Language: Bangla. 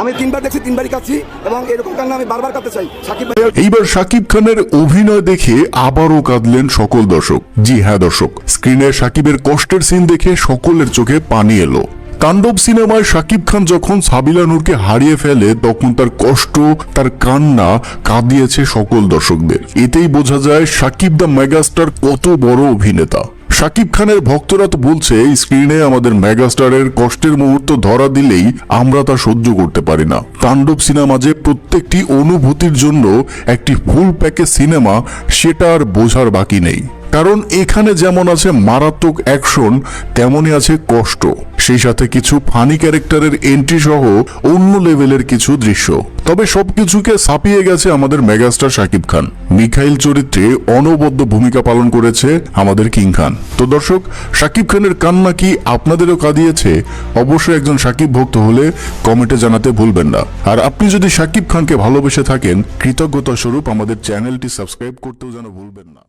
আমি 3বার দেখছি, 3বারই কাঁদছি এবং এরকম কান্না আমি বারবার কাঁদতে চাই। সাকিব ভাই এইবার শাকিব খানের অভিনয় দেখে আবারও কাঁদলেন সকল দর্শক। জি হ্যাঁ দর্শক, স্ক্রিনে শাকিবের কষ্টের সিন দেখে সকলের চোখে পানি এলো। তাণ্ডব সিনেমায় শাকিব খান যখন সাবিলা নূরকে হারিয়ে ফেলে তখন তার কষ্ট, তার কান্না কাঁদিয়েছে সকল দর্শকদের। এতেই বোঝা যায় শাকিব দ্য মেগাস্টার কত বড় অভিনেতা। শাকিব খানের ভক্তরা তো বলছে স্ক্রিনে আমাদের মেগাস্টারের কষ্টের মুহূর্ত ধরা দিলেই আমরা তা সহ্য করতে পারি না। তাণ্ডব সিনেমা যে প্রত্যেকটি অনুভূতির জন্য একটি ফুল প্যাকেজ সিনেমা, সেটা আর বোঝার বাকি নেই। কারণ এখানে যেমন আছে মারাত্মক অ্যাকশন, তেমনই আছে কষ্ট, সেই সাথে কিছু ফানি ক্যারেক্টারের এন্ট্রি সহ অন্য লেভেলের কিছু দৃশ্য। তবে সবকিছুকে ছাপিয়ে গেছে আমাদের মেগাস্টার শাকিব খান। মিখাইল চরিত্রে অনবদ্য ভূমিকা পালন করেছে আমাদের কিং খান। তো দর্শক, শাকিব খানের কান্না কি আপনাদেরও কাঁদিয়েছে? অবশ্যই একজন শাকিব ভক্ত হলে কমেন্টে জানাতে ভুলবেন না। আর আপনি যদি শাকিব খানকে ভালোবেসে থাকেন, কৃতজ্ঞতা স্বরূপ আমাদের চ্যানেলটি সাবস্ক্রাইব করতেও যেন ভুলবেন না।